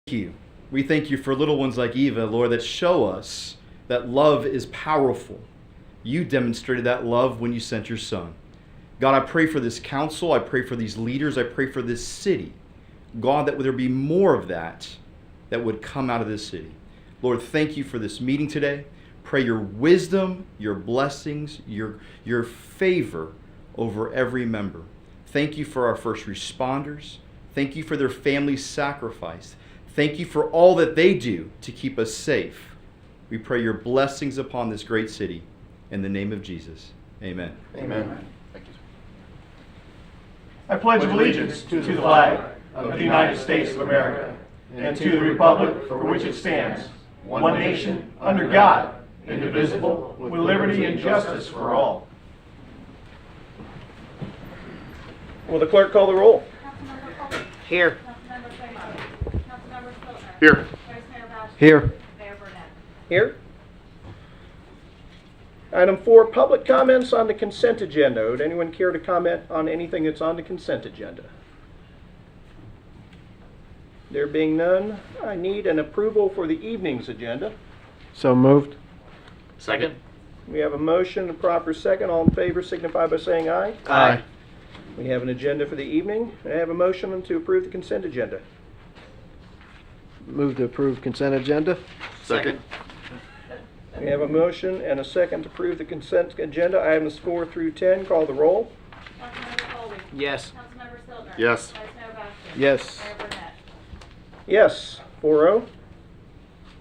you. We thank you for little ones like Eva, Lord, that show us that love is powerful. You demonstrated that love when you sent your son. God, I pray for this council. I pray for these leaders. I pray for this city. God, that there be more of that would come out of this city. Lord, thank you for this meeting today. Pray your wisdom, your blessings, your favor over every member. Thank you for our first responders. Thank you for their family's sacrifice. Thank you for all that they do to keep us safe. We pray your blessings upon this great city. In the name of Jesus, amen. Amen. Thank you. I pledge allegiance to the flag of the United States of America and to the republic for which it stands, one nation, under God, indivisible, with liberty and justice for all. Will the clerk call the roll? Here. Here. Here. Here. Item 4, public comments on the consent agenda. Would anyone care to comment on anything that's on the consent agenda? There being none, I need an approval for the evening's agenda. So moved. Second. We have a motion, a proper second. All in favor signify by saying aye. Aye. We have an agenda for the evening. I have a motion to approve the consent agenda. Move to approve consent agenda. Second. We have a motion and a second to approve the consent agenda. Items 4 through 10. Call the roll. Councilmember Colby. Yes. Councilmember Stiltner. Yes. Vice Mayor Baxter. Yes. Mayor Burnett. Yes, 4-0.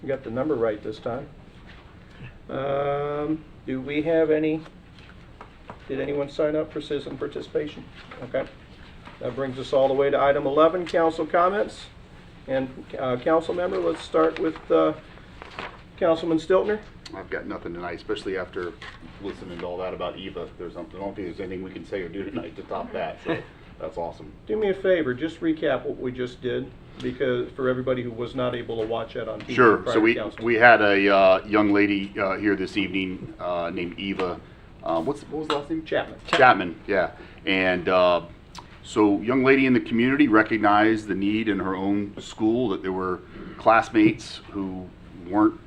You got the number right this time. Do we have any? Did anyone sign up for citizen participation? Okay. That brings us all the way to item 11, council comments. And council member, let's start with Councilman Stiltner. I've got nothing tonight, especially after listening to all that about Eva. I don't think there's anything we can say or do tonight to top that. So that's awesome. Do me a favor, just recap what we just did, because for everybody who was not able to watch that on TV. Sure. prior So to we council. we had a young lady here this evening named Eva. What was the last name? Chapman. Chapman. Yeah. And so young lady in the community recognized the need in her own school that there were classmates who weren't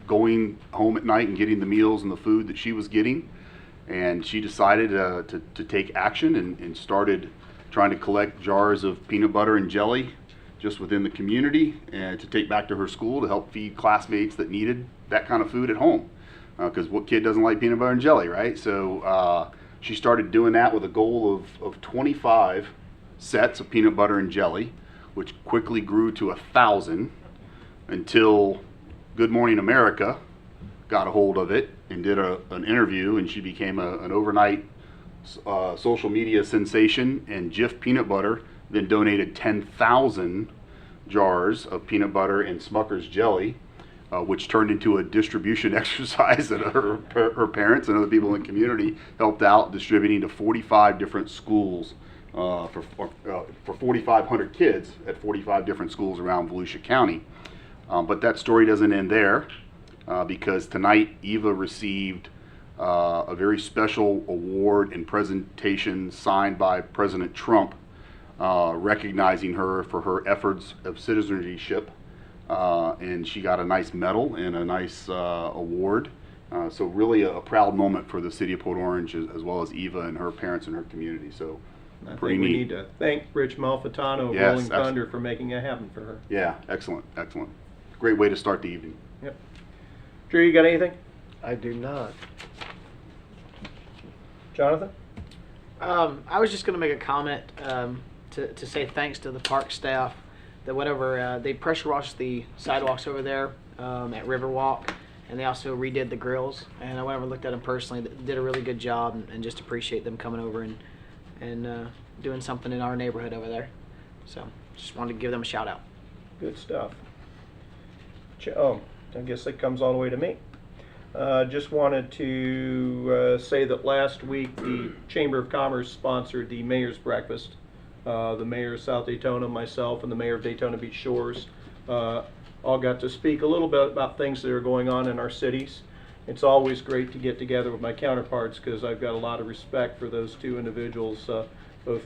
going home at night and getting the meals and the food that she was getting. And she decided to take action and started trying to collect jars of peanut butter and jelly just within the community and to take back to her school to help feed classmates that needed that kind of food at home. Because what kid doesn't like peanut butter and jelly, right? So she started doing that with a goal of 25 sets of peanut butter and jelly, which quickly grew to 1,000 until Good Morning America got a hold of it and did an interview, and she became an overnight social media sensation. And Jif Peanut Butter then donated 10,000 jars of peanut butter and Smucker's jelly, which turned into a distribution exercise that her parents and other people in the community helped out, distributing to 45 different schools for 4,500 kids at 45 different schools around Volusia County. But that story doesn't end there, because tonight Eva received a very special award and presentation signed by President Trump, recognizing her for her efforts of citizenship. And she got a nice medal and a nice award. So really a proud moment for the city of Port Orange, as well as Eva and her parents and her community. So I pretty think we neat. need to thank Rich Malfitano of Yes, Rolling Thunder for making it happen for her. Yeah, excellent, excellent. Great way to start the evening. Yep. Drew, you got anything? I do not. Jonathan? I was just going to make a comment to say thanks to the park staff that whatever they pressure washed the sidewalks over there at Riverwalk, and they also redid the grills. And I went over and looked at them personally. They did a really good job, and just appreciate them coming over and doing something in our neighborhood over there. So just wanted to give them a shout out. Good stuff. Oh, I guess that comes all the way to me. Just wanted to say that last week the Chamber of Commerce sponsored the Mayor's Breakfast. The Mayor of South Daytona, myself, and the Mayor of Daytona Beach Shores all got to speak a little bit about things that are going on in our cities. It's always great to get together with my counterparts because I've got a lot of respect for those two individuals, both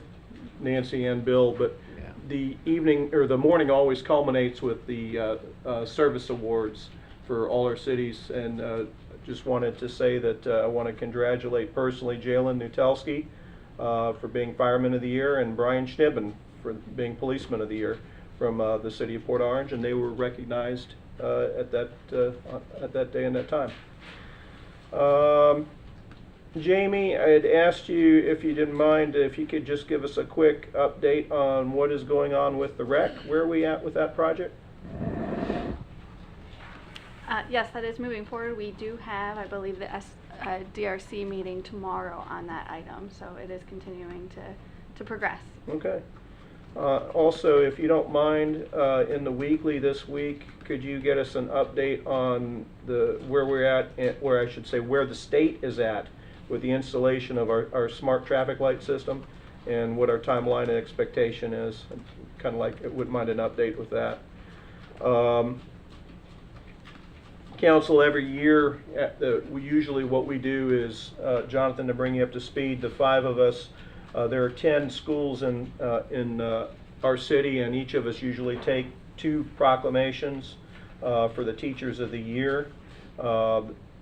Nancy and Bill, but the evening, or the morning always culminates with the service awards for all our cities, and just wanted to say that I want to congratulate personally Jalen Nutelski for being Fireman of the Year, and Brian Schnibben for being Policeman of the Year from the city of Port Orange, and they were recognized at that day and that time. Jamie, I had asked you, if you didn't mind, if you could just give us a quick update on what is going on with the rec. Where are we at with that project? Yes, that is moving forward. We do have, I believe, the DRC meeting tomorrow on that item, so it is continuing to progress. Okay. Also, if you don't mind, in the weekly this week, could you get us an update on where we're at, where I should say where the state is at with the installation of our smart traffic light system, and what our timeline and expectation is? Kind of like, I wouldn't mind an update with that. Council, every year, usually what we do is, Jonathan, to bring you up to speed, the 5 of us, there are 10 schools in our city, and each of us usually take 2 proclamations for the Teachers of the Year.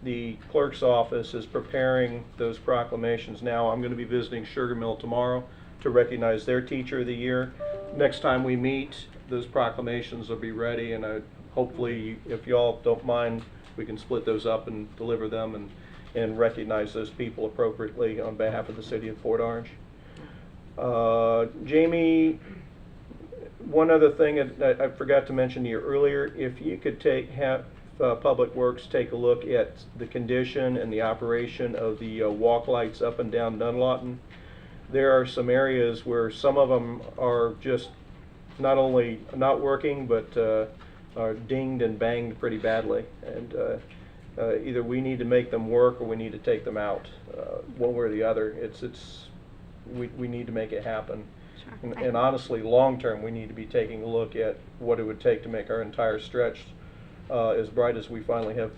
The clerk's office is preparing those proclamations now. I'm going to be visiting Sugar Mill tomorrow to recognize their Teacher of the Year. Next time we meet, those proclamations will be ready, and hopefully, if y'all don't mind, we can split those up and deliver them and recognize those people appropriately on behalf of the city of Port Orange. Jamie, one other thing I forgot to mention to you earlier, if you could have Public Works take a look at the condition and the operation of the walk lights up and down Dunlawton. There are some areas where some of them are just not only not working, but are dinged and banged pretty badly, and either we need to make them work or we need to take them out. One way or the other, we need to make it happen. Sure. And honestly, long term, we need to be taking a look at what it would take to make our entire stretch as bright as we finally have.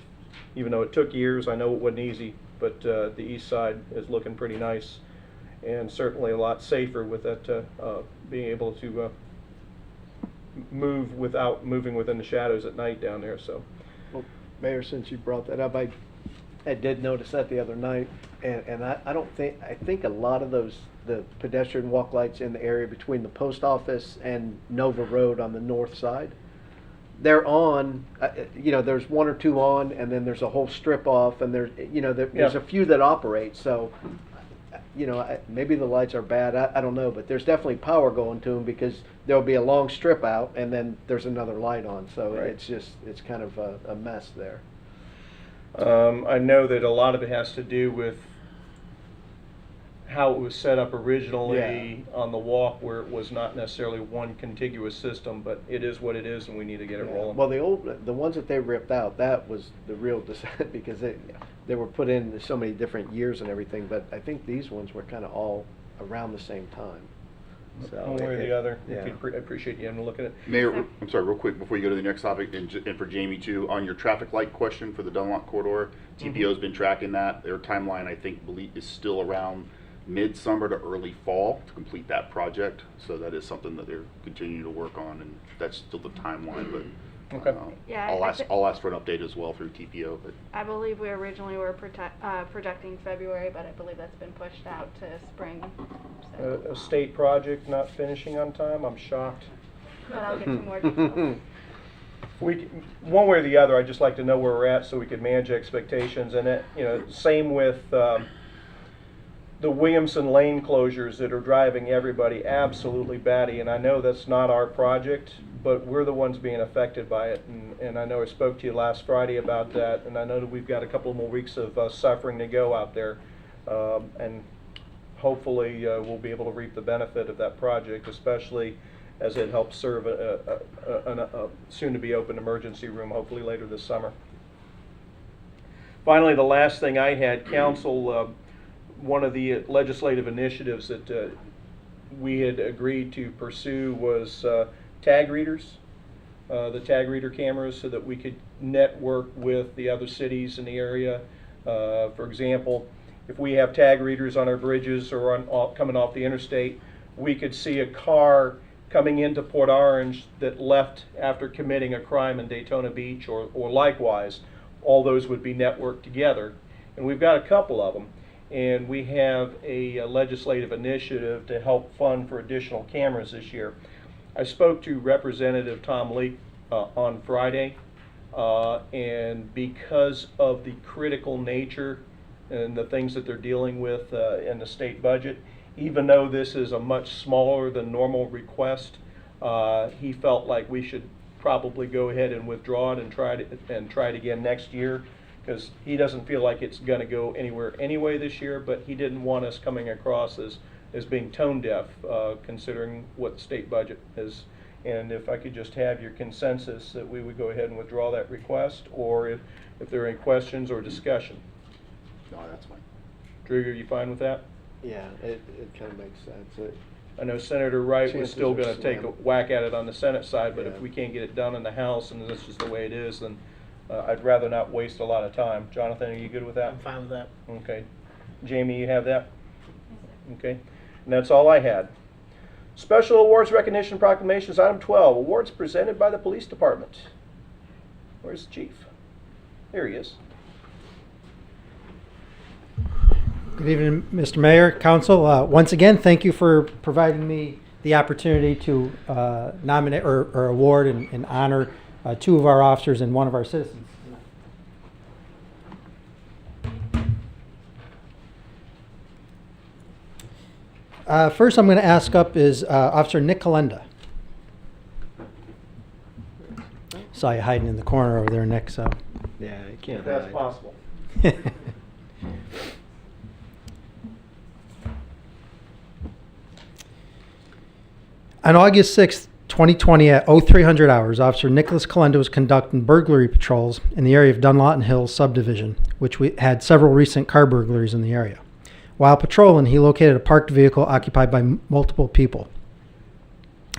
Even though it took years, I know it wasn't easy, but the east side is looking pretty nice, and certainly a lot safer with that being able to move without moving within the shadows at night down there. So, Well, Mayor, since you brought that up, I did notice that the other night, and I think a lot of the pedestrian walk lights in the area between the post office and Nova Road on the north side, they're on, there's 1 or 2 on, and then there's a whole strip off, and there's Yeah. a few that operate, so, maybe the lights are bad, I don't know, but there's definitely power going to them, because there'll be a long strip out, and then there's another light on, so Right. it's kind of a mess there. I know that a lot of it has to do with how it was set up originally on the walk, where it was not necessarily one contiguous system, but it is what it is, and we need to get it Yeah. rolling. Well, the ones that they ripped out, that was the real descent, because they were put in so many different years and everything, but I think these ones were kind of all around the same time. So One way or the other, yeah. I appreciate you having a look at it. Mayor, I'm sorry, real quick, before you go to the next topic, and for Jamie too, on your traffic light question for the Dunlop corridor, TPO's been tracking that. Their timeline, I think, is still around mid-summer to early fall to complete that project. So that is something that they're continuing to work on, and that's still the timeline, but Okay. Yeah, I'll ask for an update as well through TPO, but I believe we originally were projecting February, but I believe that's been pushed out to spring. So. A state project not finishing on time, I'm shocked. But I'll get you more details. One way or the other, I'd just like to know where we're at so we could manage expectations, and that, same with the Williamson Lane closures that are driving everybody absolutely batty, and I know that's not our project, but we're the ones being affected by it, and I know I spoke to you last Friday about that, and I know that we've got a couple more weeks of suffering to go out there, and hopefully we'll be able to reap the benefit of that project, especially as it helps serve a soon-to-be open emergency room, hopefully later this summer. Finally, the last thing I had, council, one of the legislative initiatives that we had agreed to pursue was tag readers, the tag reader cameras, so that we could network with the other cities in the area. For example, if we have tag readers on our bridges or coming off the interstate, we could see a car coming into Port Orange that left after committing a crime in Daytona Beach or likewise, all those would be networked together. And we've got a couple of them. And we have a legislative initiative to help fund for additional cameras this year. I spoke to Representative Tom Leake on Friday, and because of the critical nature and the things that they're dealing with in the state budget, even though this is a much smaller than normal request, he felt like we should probably go ahead and withdraw it and try it again next year, because he doesn't feel like it's going to go anywhere anyway this year, but he didn't want us coming across as being tone deaf, considering what the state budget is. And if I could just have your consensus that we would go ahead and withdraw that request, or if there are any questions or discussion. No, that's fine. Drigger, you fine with that? Yeah, it kind of makes sense. I know Senator Wright was Chances still are going to take a slim. whack at it on the Senate side, but if Yeah. we can't get it done in the House and this is the way it is, then I'd rather not waste a lot of time. Jonathan, are you good with that? I'm fine with that. Okay. Jamie, you have that? Okay. And that's all I had. Special Awards Recognition Proclamations, item 12, awards presented by the Police Department. Where's the chief? There he is. Good evening, Mr. Mayor, Council. Once again, thank you for providing me the opportunity to nominate or award and honor two of our officers and one of our citizens. First, I'm going to ask up is Officer Nick Kalenda. Saw you hiding in the corner over there, Nick. So. Yeah, you can't If that's hide. possible. On August 6, 2020, at 0300 hours, Officer Nicholas Kalenda was conducting burglary patrols in the area of Dunlawton Hills subdivision, which we had several recent car burglaries in the area. While patrolling, he located a parked vehicle occupied by multiple people.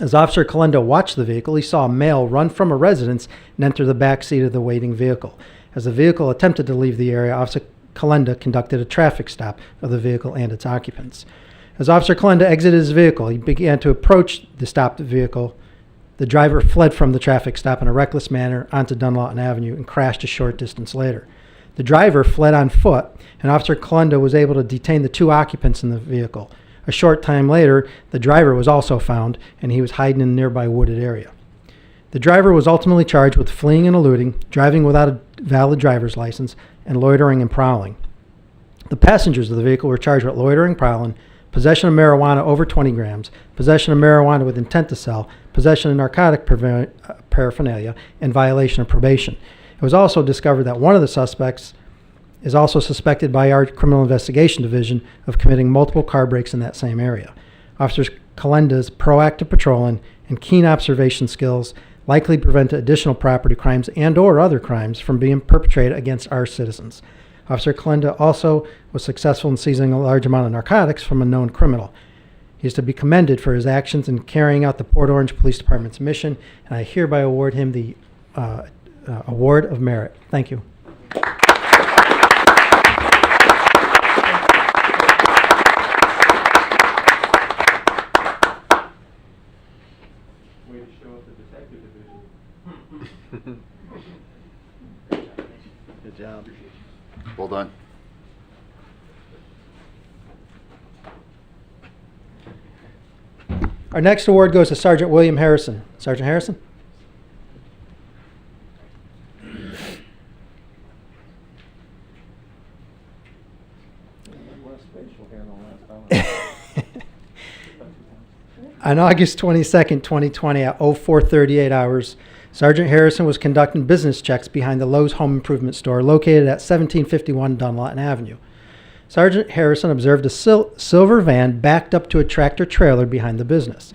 As Officer Kalenda watched the vehicle, he saw a male run from a residence and enter the back seat of the waiting vehicle. As the vehicle attempted to leave the area, Officer Kalenda conducted a traffic stop of the vehicle and its occupants. As Officer Kalenda exited his vehicle, he began to approach the stopped vehicle. The driver fled from the traffic stop in a reckless manner onto Dunlawton Avenue and crashed a short distance later. The driver fled on foot, and Officer Kalenda was able to detain the two occupants in the vehicle. A short time later, the driver was also found, and he was hiding in a nearby wooded area. The driver was ultimately charged with fleeing and eluding, driving without a valid driver's license, and loitering and prowling. The passengers of the vehicle were charged with loitering, prowling, possession of marijuana over 20 grams, possession of marijuana with intent to sell, possession of narcotic paraphernalia, and violation of probation. It was also discovered that one of the suspects is also suspected by our Criminal Investigation Division of committing multiple car breaks in that same area. Officer Kalenda's proactive patrolling and keen observation skills likely prevented additional property crimes and/or other crimes from being perpetrated against our citizens. Officer Kalenda also was successful in seizing a large amount of narcotics from a known criminal. He is to be commended for his actions in carrying out the Port Orange Police Department's mission, and I hereby award him the Award of Merit. Thank you. Way to show up the detective division. Good job. Well done. Our next award goes to Sergeant William Harrison. Sergeant Harrison? On August 22nd, 2020, at 0438 hours, Sergeant Harrison was conducting business checks behind the Lowe's Home Improvement Store located at 1751 Dunlawton Avenue. Sergeant Harrison observed a silver van backed up to a tractor-trailer behind the business.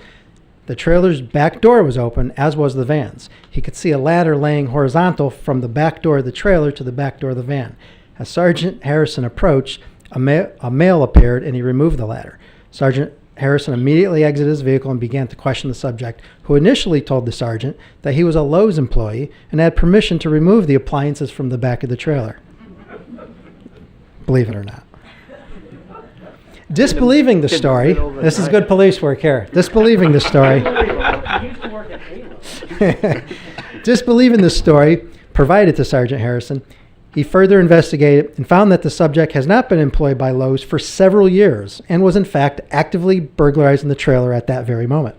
The trailer's back door was open, as was the van's. He could see a ladder laying horizontal from the back door of the trailer to the back door of the van. As Sergeant Harrison approached, a male appeared and he removed the ladder. Sergeant Harrison immediately exited his vehicle and began to question the subject, who initially told the sergeant that he was a Lowe's employee and had permission to remove the appliances from the back of the trailer. Believe it or not. Disbelieving the story, this is good police work here. Disbelieving the story, Disbelieving the story provided to Sergeant Harrison, he further investigated and found that the subject has not been employed by Lowe's for several years and was in fact actively burglarizing the trailer at that very moment.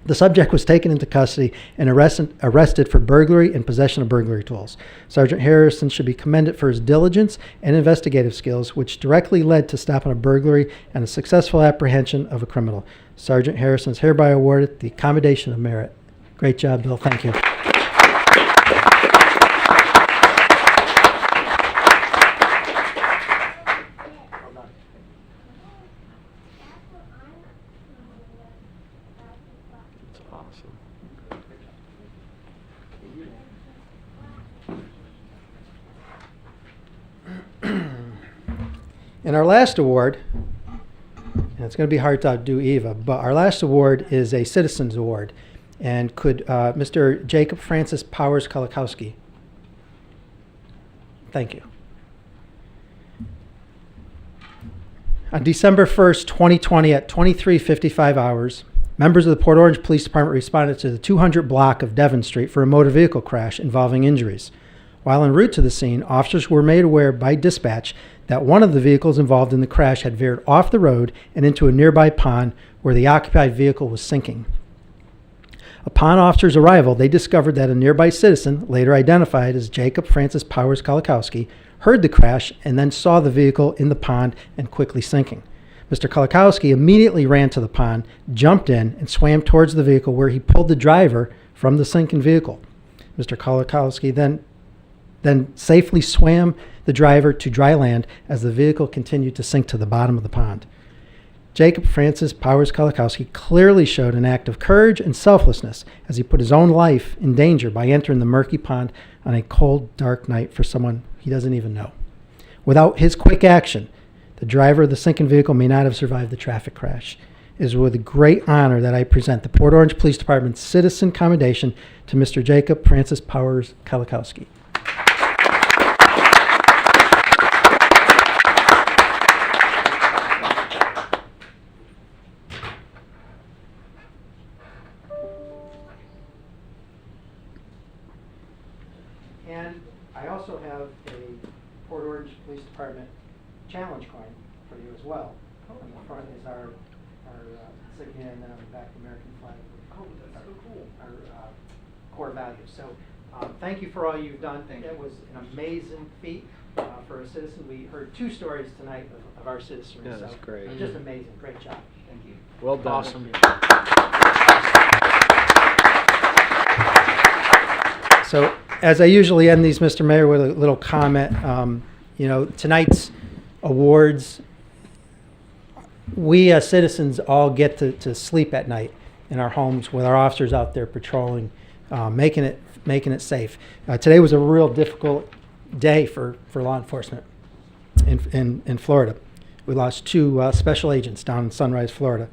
The subject was taken into custody and arrested for burglary and possession of burglary tools. Sergeant Harrison should be commended for his diligence and investigative skills, which directly led to stopping a burglary and a successful apprehension of a criminal. Sergeant Harrison is hereby awarded the Commendation of Merit. Great job, Bill. Thank you. That's awesome. And our last award, and it's going to be hard to outdo Eva, but our last award is a Citizens Award. And could Mr. Jacob Francis Powers Kolakowski? Thank you. On December 1st, 2020, at 23:55 hours, members of the Port Orange Police Department responded to the 200 block of Devon Street for a motor vehicle crash involving injuries. While en route to the scene, officers were made aware by dispatch that one of the vehicles involved in the crash had veered off the road and into a nearby pond where the occupied vehicle was sinking. Upon officers' arrival, they discovered that a nearby citizen, later identified as Jacob Francis Powers Kolakowski, heard the crash and then saw the vehicle in the pond and quickly sinking. Mr. Kolakowski immediately ran to the pond, jumped in, and swam towards the vehicle where he pulled the driver from the sinking vehicle. Mr. Kolakowski then safely swam the driver to dry land as the vehicle continued to sink to the bottom of the pond. Jacob Francis Powers Kolakowski clearly showed an act of courage and selflessness as he put his own life in danger by entering the murky pond on a cold, dark night for someone he doesn't even know. Without his quick action, the driver of the sinking vehicle may not have survived the traffic crash. It is with great honor that I present the Port Orange Police Department's Citizen Commendation to Mr. Jacob Francis Powers Kolakowski. And I also have a Port Orange Police Department challenge coin for you as well. On the front is our insignia, and then on the back, the American flag. Oh, that's so cool. Our core values. So thank you for all you've done. It was an amazing feat for a citizen. We heard 2 stories tonight of our citizenry. Yeah, that's so great. It was just amazing. Great job. Thank you. Well done. Awesome. So, as I usually end these, Mr. Mayor, with a little comment, tonight's awards, we as citizens all get to sleep at night in our homes with our officers out there patrolling, making it safe. Today was a real difficult day for law enforcement in Florida. We lost 2 special agents down in Sunrise, Florida.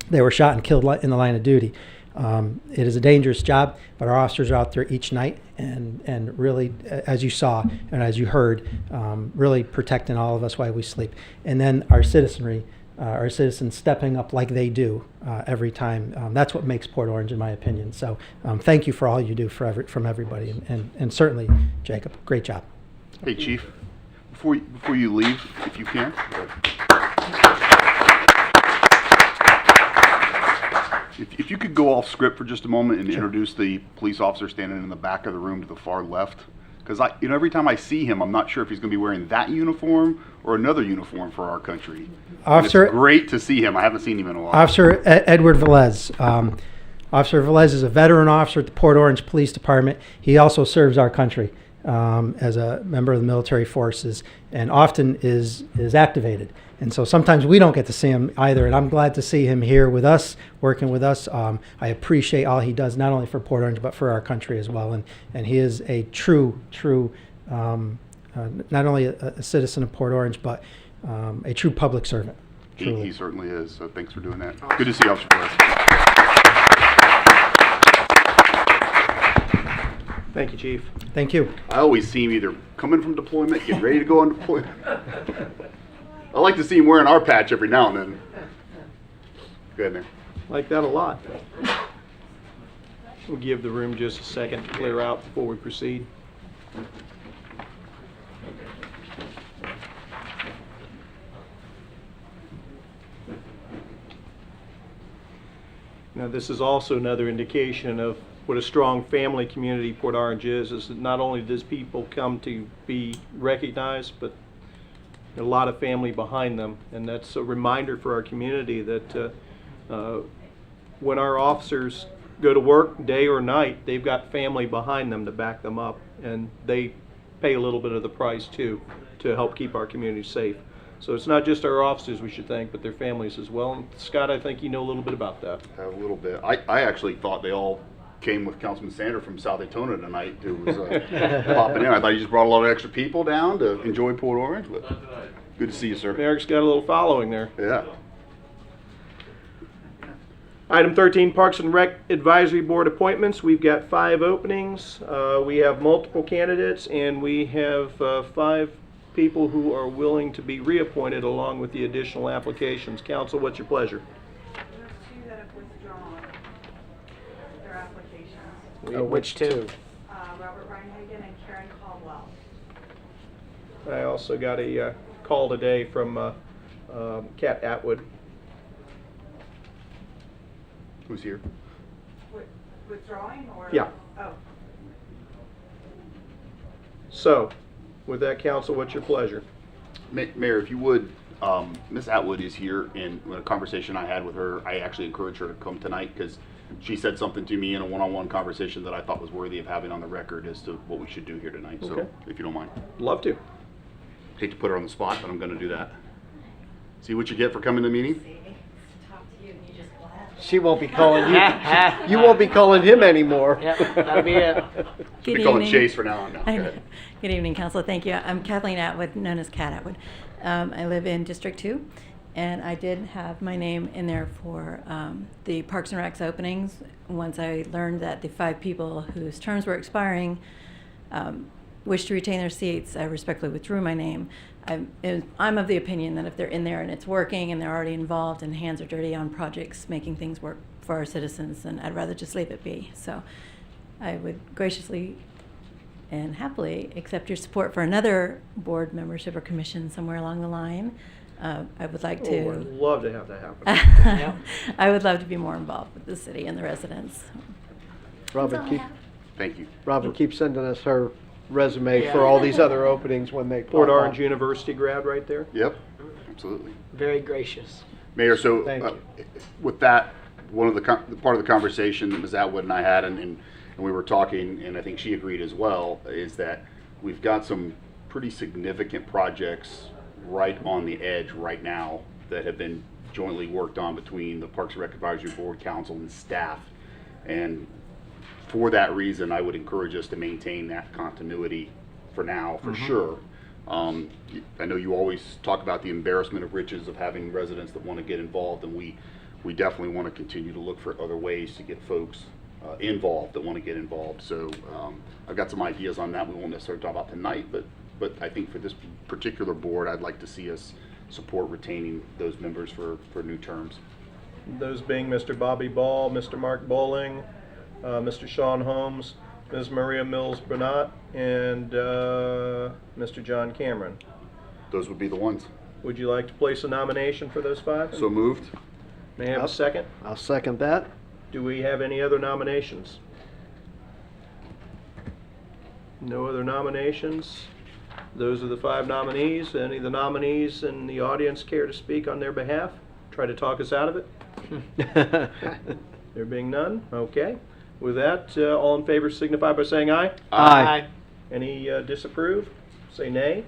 They were shot and killed in the line of duty. It is a dangerous job, but our officers are out there each night and really, as you saw and as you heard, really protecting all of us while we sleep. And then our citizenry, our citizens stepping up like they do every time. That's what makes Port Orange, in my opinion. So thank you for all you do from everybody, and certainly, Jacob, great job. Hey, Chief, before you leave, if you can. If you could go off script for just a moment and introduce the police officer standing in the back of the room to the far left. Because every time I see him, I'm not sure if he's going to be wearing that uniform or another uniform for our country. Officer, it's great to see him. I haven't seen him in a while. Officer Edward Velez. Officer Velez is a veteran officer at the Port Orange Police Department. He also serves our country as a member of the military forces, and often is activated. And so sometimes we don't get to see him either, and I'm glad to see him here with us, working with us. I appreciate all he does, not only for Port Orange, but for our country as well. And he is a true, not only a citizen of Port Orange, but a true public servant. He certainly is, so thanks for doing that. Awesome. Good to see you, Officer Perez. Thank you, Chief. Thank you. I always see him either coming from deployment, getting ready to go on deployment. I like to see him wearing our patch every now and then. Go ahead, Mayor. Like that a lot. We'll give the room just a second to clear out before we proceed. Now, this is also another indication of what a strong family community Port Orange is that not only does people come to be recognized, but a lot of family behind them. And that's a reminder for our community that when our officers go to work day or night, they've got family behind them to back them up, and they pay a little bit of the price too to help keep our community safe. So it's not just our officers we should thank, but their families as well. And Scott, I think you know a little bit about that. A little bit. I actually thought they all came with Councilman Sander from South Daytona tonight, who was popping in. I thought he just brought a lot of extra people down to enjoy Port Orange, but good to see you, sir. Eric's got a little following there. Yeah. Item 13, Parks and Rec Advisory Board appointments. We've got 5 openings. We have multiple candidates, and we have 5 people who are willing to be reappointed along with the additional applications. Council, what's your pleasure? There's 2 that have withdrawn their applications. Which two? Robert Reinhagen and Karen Caldwell. I also got a call today from Kat Atwood. Who's here? Withdrawing or? Yeah. Oh. So, with that, Council, what's your pleasure? Mayor, if you would, Ms. Atwood is here, and in a conversation I had with her, I actually encouraged her to come tonight because she said something to me in a one-on-one conversation that I thought was worthy of having on the record as to what we should do here tonight. Okay. So, if you don't mind. Love to. Hate to put her on the spot, but I'm going to do that. See what you get for coming to the meeting? She won't be calling you. You won't be calling him anymore. Yep, that'll be it. She'll Good be calling evening. Chase for now on. No, go I know. ahead. Good evening, Council. Thank you. I'm Kathleen Atwood, known as Kat Atwood. I live in District 2, and I did have my name in there for the Parks and Recs openings. Once I learned that the 5 people whose terms were expiring wished to retain their seats, I respectfully withdrew my name. I'm of the opinion that if they're in there and it's working and they're already involved and hands are dirty on projects making things work for our citizens, then I'd rather just leave it be. So I would graciously and happily accept your support for another board membership or commission somewhere along the line. I would like Oh, to. I'd love to have that happen. I would love to be more involved with the city and the residents. Robin, Thank you. keep sending us her resume Yeah. for all these other openings when they Port pop up. Orange University grad right there. Yep, absolutely. Very gracious. Mayor, so Thank you. with that, one of the part of the conversation that Ms. Atwood and I had, and we were talking, and I think she agreed as well, is that we've got some pretty significant projects right on the edge right now that have been jointly worked on between the Parks and Rec Advisory Board, Council, and staff. And for that reason, I would encourage us to maintain that continuity for now, for sure. I know you always talk about the embarrassment of riches of having residents that want to get involved, and we definitely want to continue to look for other ways to get folks involved that want to get involved. So I've got some ideas on that we won't necessarily talk about tonight, but I think for this particular board, I'd like to see us support retaining those members for new terms. Those being Mr. Bobby Ball, Mr. Mark Bowling, Mr. Sean Holmes, Ms. Maria Mills Burnett, and Mr. John Cameron. Those would be the ones. Would you like to place a nomination for those 5? So moved. May I have a second? I'll second that. Do we have any other nominations? No other nominations? Those are the 5 nominees. Any of the nominees in the audience care to speak on their behalf? Try to talk us out of it? There being none? Okay. With that, all in favor signify by saying aye. Aye. Any disapprove? Say nay.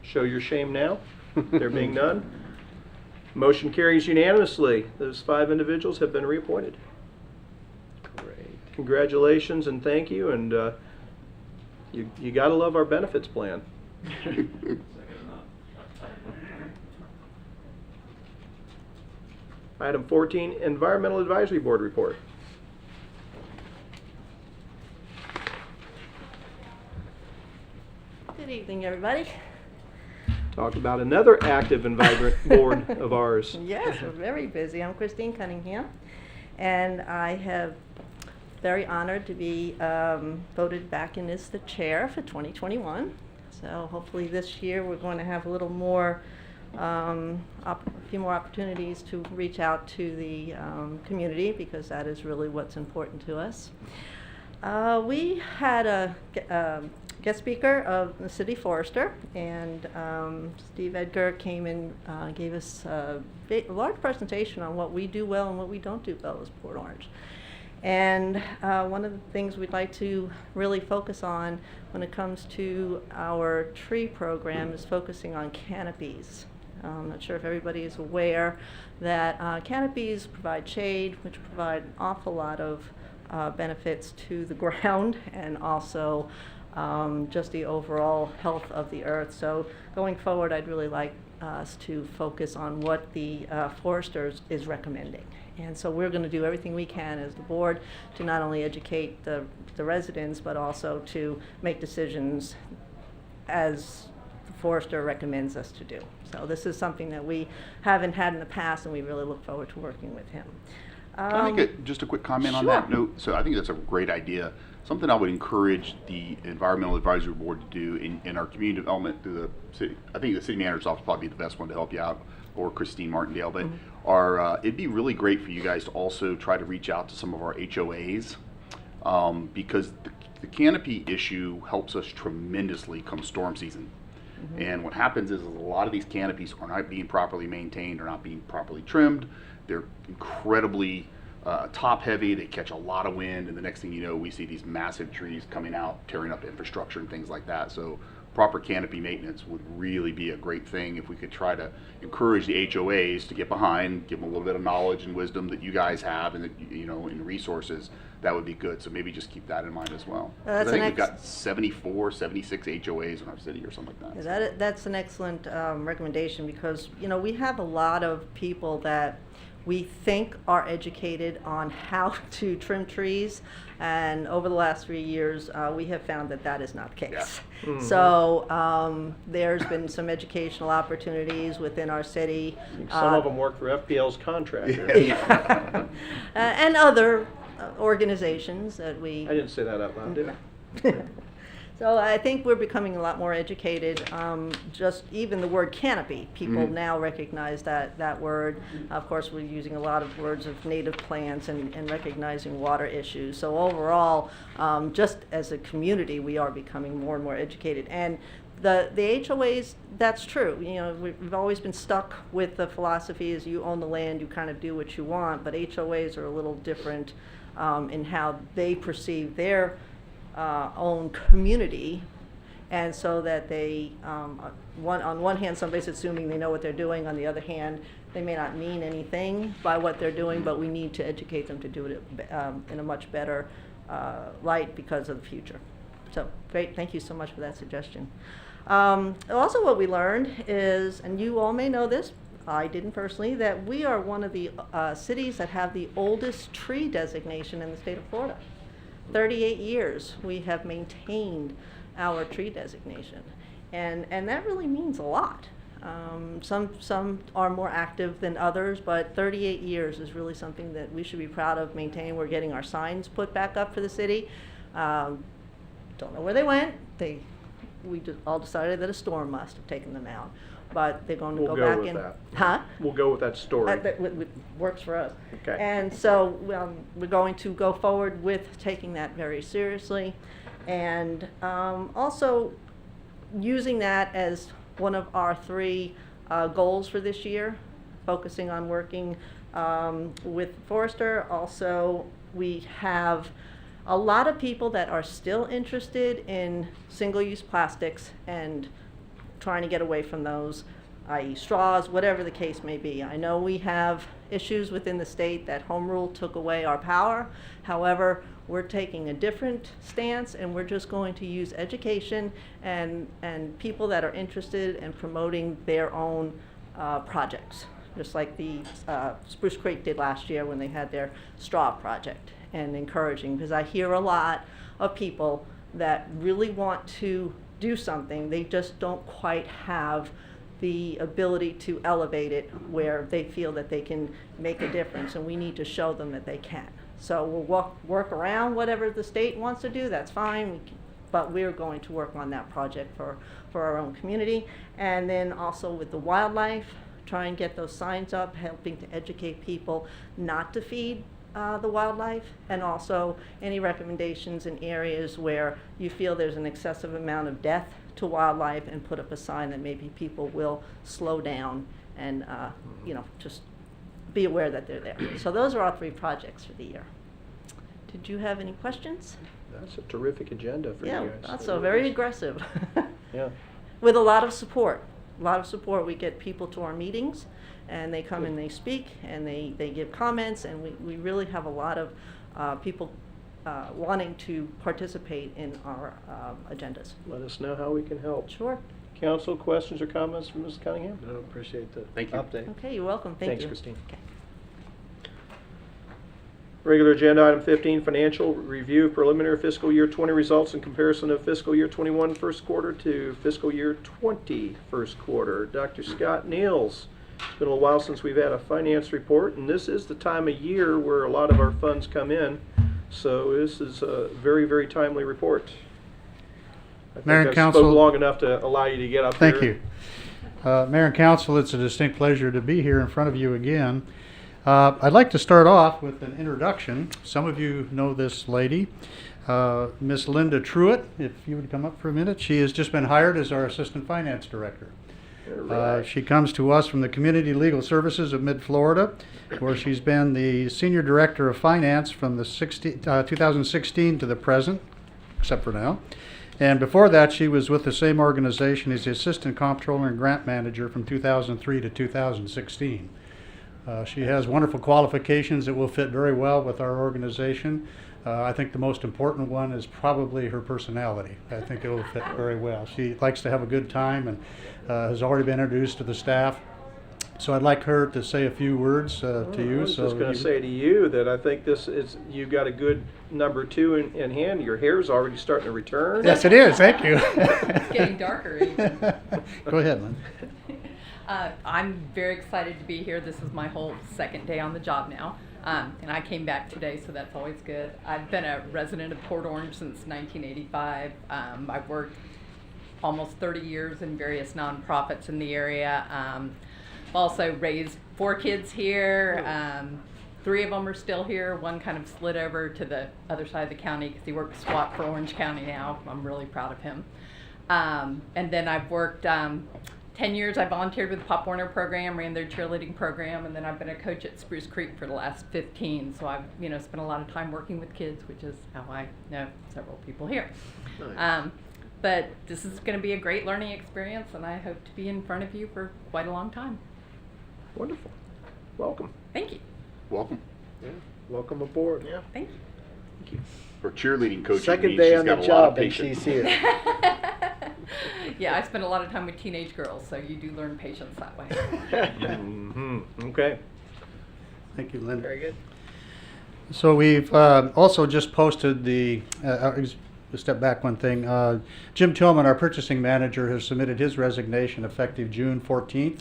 Show your shame now. There being none. Motion carries unanimously. Those 5 individuals have been reappointed. Great. Congratulations and thank you, and you gotta love our benefits plan. Item 14, Environmental Advisory Board report. Good evening, everybody. talk about another active and vibrant board of ours. Yes, we're very busy. I'm Christine Cunningham, and I have very honored to be voted back in as the chair for 2021. So hopefully this year we're going to have a little more, a few more opportunities to reach out to the community, because that is really what's important to us. We had a guest speaker of the city forester, and Steve Edgar came and gave us a large presentation on what we do well and what we don't do well as Port Orange. And one of the things we'd like to really focus on when it comes to our tree program is focusing on canopies. I'm not sure if everybody is aware that canopies provide shade, which provide an awful lot of benefits to the ground and also just the overall health of the earth. So going forward, I'd really like us to focus on what the foresters is recommending. And so we're going to do everything we can as the board to not only educate the residents, but also to make decisions as the forester recommends us to do. So this is something that we haven't had in the past, and we really look forward to working with him. Can I make just a quick comment on that note? So I think that's a great idea. Something I would encourage the Environmental Advisory Board to do in our community development through the city. I think the city manager's office would probably be the best one to help you out, or Christine Martindale. But it'd be really great for you guys to also try to reach out to some of our HOAs, because the canopy issue helps us tremendously come storm season. And what happens is a lot of these canopies are not being properly maintained, or not being properly trimmed. They're incredibly top heavy, they catch a lot of wind, and the next thing you know, we see these massive trees coming out, tearing up infrastructure and things like that. So proper canopy maintenance would really be a great thing if we could try to encourage the HOAs to get behind, give them a little bit of knowledge and wisdom that you guys have, and that, you know, in resources. That would be good. So maybe just keep that in mind as well. I think we've got 74, 76 HOAs in our city or something like that. Yeah, that's an excellent recommendation, because you know, we have a lot of people that we think are educated on how to trim trees, and over the last 3 years we have found that that is not the case. Yeah. So there's been some educational opportunities within our city. Some of them work for FPL's contractor. And other organizations that we... I didn't say that out loud, did I? So I think we're becoming a lot more educated. Just even the word canopy, people now recognize that word. Of course, we're using a lot of words of native plants and recognizing water issues. So overall, just as a community, we are becoming more and more educated. And the HOAs, that's true. You know, we've always been stuck with the philosophy is you own the land, you kind of do what you want. But HOAs are a little different in how they perceive their own community, and so that they, on one hand, somebody's assuming they know what they're doing. On the other hand, they may not mean anything by what they're doing, but we need to educate them to do it in a much better light because of the future. So great, thank you so much for that suggestion. Also, what we learned is, and you all may know this, I didn't personally, that we are one of the cities that have the oldest tree designation in the state of Florida. 38 years we have maintained our tree designation, and that really means a lot. Some are more active than others, but 38 years is really something that we should be proud of maintaining. We're getting our signs put back up for the city. Don't know where they went. We just all decided that a storm must have taken them out, but they're going to go back in. Huh? We'll go with that story. That works for us. Okay. And so we're going to go forward with taking that very seriously, and also using that as one of our 3 goals for this year, focusing on working with Forrester. Also, we have a lot of people that are still interested in single-use plastics and trying to get away from those, i.e. straws, whatever the case may be. I know we have issues within the state that home rule took away our power. However, we're taking a different stance, and we're just going to use education and people that are interested in promoting their own projects, just like the Spruce Creek did last year when they had their straw project, and encouraging, because I hear a lot of people that really want to do something, they just don't quite have the ability to elevate it where they feel that they can make a difference, and we need to show them that they can. So we'll work around whatever the state wants to do, that's fine, but we're going to work on that project for our own community. And then also with the wildlife, try and get those signs up, helping to educate people not to feed the wildlife, and also any recommendations in areas where you feel there's an excessive amount of death to wildlife, and put up a sign that maybe people will slow down and just be aware that they're there. So those are our 3 projects for the year. Did you have any questions? That's a terrific agenda for Yeah, you guys. that's so very aggressive. Yeah. With a lot of support. A lot of support. We get people to our meetings, and they come and they speak, and they give comments, and we really have a lot of people wanting to participate in our agendas. Let us know how we can help. Sure. Council, questions or comments from Ms. Cunningham? No, appreciate the Thank you. update. Okay, you're welcome. Thank Thanks, you. Christine. Okay. Regular agenda item 15, financial review preliminary fiscal year 20 results in comparison of fiscal year 21 first quarter to fiscal year 20 first quarter. Dr. Scott Niels, it's been a little while since we've had a finance report, and this is the time of year where a lot of our funds come in. So this is a very, very timely report. I think Mayor and I Council. spoke long enough to allow you to get up here. Thank you. Mayor and Council, it's a distinct pleasure to be here in front of you again. I'd like to start off with an introduction. Some of you know this lady, Miss Linda Truitt. If you would come up for a minute. She has just been hired as our Assistant Finance Director. Right. She comes to us from the Community Legal Services of Mid-Florida, where she's been the Senior Director of Finance from the 2016 to the present, except for now. And before that, she was with the same organization as the Assistant Comptroller and Grant Manager from 2003 to 2016. She has wonderful qualifications that will fit very well with our organization. I think the most important one is probably her personality. I think it will fit very well. She likes to have a good time and has already been introduced to the staff. So I'd like her to say a few words to you. I was just going to say to you that I think this is, you've got a good number 2 in hand. Your hair's already starting to return. Yes, it is. Thank you. It's getting darker even. Go ahead, Lynn. I'm very excited to be here. This is my whole second day on the job now. And I came back today, so that's always good. I've been a resident of Port Orange since 1985. I've worked almost 30 years in various nonprofits in the area. I've also raised 4 kids here. 3 of them are still here. One kind of slid over to the other side of the county because he works SWAT for Orange County now. I'm really proud of him. And then I've worked 10 years. I volunteered with the Pop Warner program, ran their cheerleading program, and then I've been a coach at Spruce Creek for the last 15. So I've spent a lot of time working with kids, which is how I know several people here. Nice. But this is going to be a great learning experience, and I hope to be in front of you for quite a long time. Wonderful. Welcome. Thank you. Welcome. Yeah. Welcome aboard. Yeah. Thank you. Thank you. For cheerleading coaching Second means day she's on the got a lot of job and patience. she's here. Yeah, I spend a lot of time with teenage girls, so you do learn patience that way. Okay. Thank you, Lynn. Very good. So we've also just posted the, step back one thing, Jim Tillman, our purchasing manager, has submitted his resignation effective June 14th,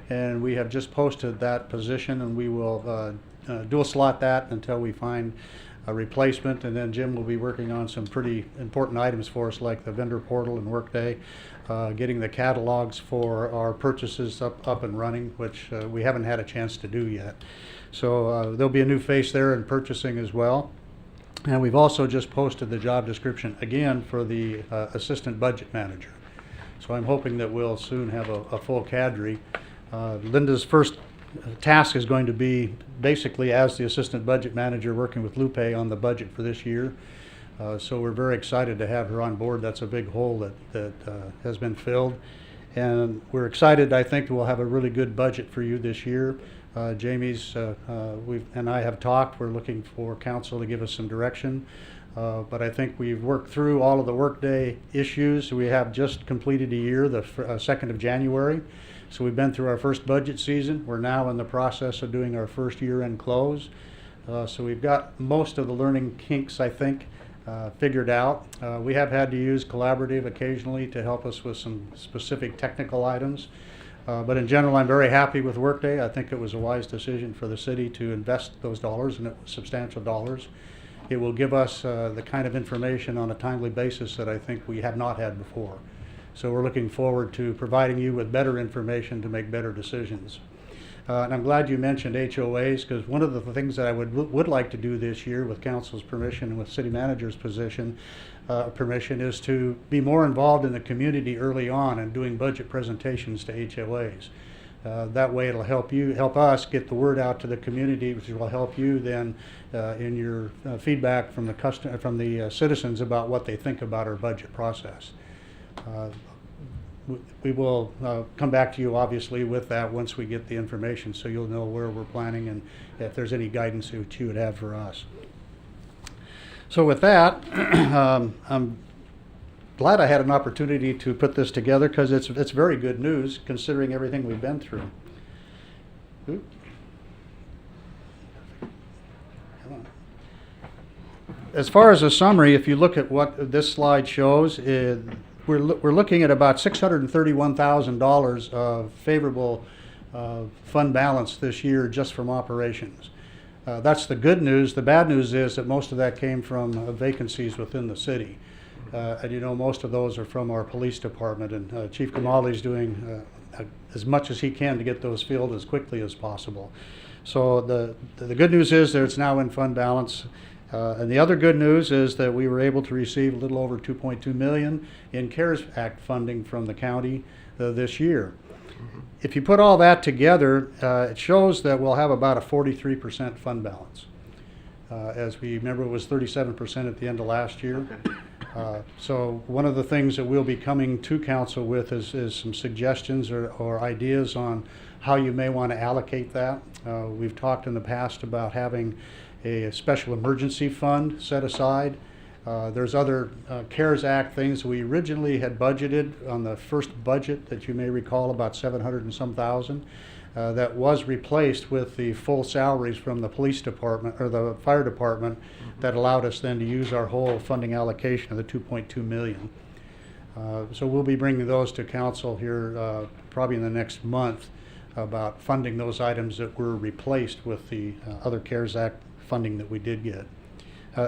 and we have just posted that position, and we will dual slot that until we find a replacement, and then Jim will be working on some pretty important items for us, like the vendor portal and Workday, getting the catalogs for our purchases up and running, which we haven't had a chance to do yet. So there'll be a new face there in purchasing as well. And we've also just posted the job description again for the assistant budget manager. So I'm hoping that we'll soon have a full cadre. Linda's first task is going to be basically as the assistant budget manager working with Lupe on the budget for this year. So we're very excited to have her on board. That's a big hole that has been filled. And we're excited, I think we'll have a really good budget for you this year. Jamie's and I have talked. We're looking for council to give us some direction. But I think we've worked through all of the Workday issues. We have just completed a year, the 2nd of January. So we've been through our first budget season. We're now in the process of doing our first year-end close. So we've got most of the learning kinks, I think, figured out. We have had to use collaborative occasionally to help us with some specific technical items. But in general, I'm very happy with Workday. I think it was a wise decision for the city to invest those dollars, and it was substantial dollars. It will give us the kind of information on a timely basis that I think we have not had before. So we're looking forward to providing you with better information to make better decisions. And I'm glad you mentioned HOAs, because one of the things that I would like to do this year, with council's permission and with city manager's permission, is to be more involved in the community early on and doing budget presentations to HOAs. That way it'll help us get the word out to the community, which will help you then in your feedback from the citizens about what they think about our budget process. We will come back to you obviously with that once we get the information, so you'll know where we're planning and if there's any guidance that you would have for us. So with that, I'm glad I had an opportunity to put this together, because it's very good news considering everything we've been through. Oop. Come on. As far as a summary, if you look at what this slide shows, we're looking at about $631,000 of favorable fund balance this year just from operations. That's the good news. The bad news is that most of that came from vacancies within the city. And you know, most of those are from our police department, and Chief Kamali is doing as much as he can to get those filled as quickly as possible. So the good news is that it's now in fund balance. And the other good news is that we were able to receive a little over $2.2 million in CARES Act funding from the county this year. If you put all that together, it shows that we'll have about a 43% fund balance. As we remember, it was 37% at the end of last year. So one of the things that we'll be coming to council with is some suggestions or ideas on how you may want to allocate that. We've talked in the past about having a special emergency fund set aside. There's other CARES Act things. We originally had budgeted on the first budget that you may recall about 700 and some thousand. That was replaced with the full salaries from the police department or the fire department that allowed us then to use our whole funding allocation of the $2.2 million. So we'll be bringing those to council here probably in the next month about funding those items that were replaced with the other CARES Act funding that we did get.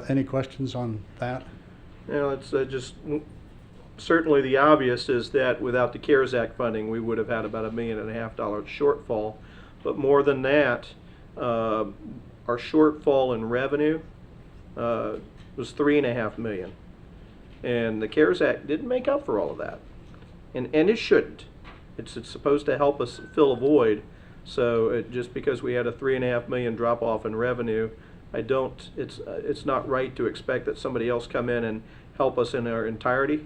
Any questions on that? You know, it's just certainly the obvious is that without the CARES Act funding, we would have had about $1.5 million shortfall. But more than that, our shortfall in revenue was $3.5 million, and the CARES Act didn't make up for all of that, and it shouldn't. It's supposed to help us fill a void. So just because we had a $3.5 million drop off in revenue, it's not right to expect that somebody else come in and help us in our entirety.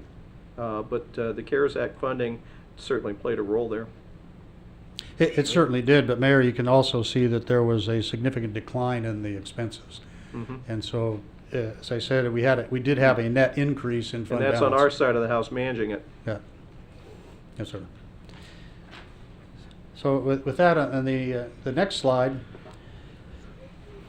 But the CARES Act funding certainly played a role there. It certainly did, but Mayor, you can also see that there was a significant decline in the expenses. Mm-hmm. And so, as I said, we did have a net increase in fund balance. And that's on our side of the house managing it. Yeah. Yes, sir. So with that, on the next slide,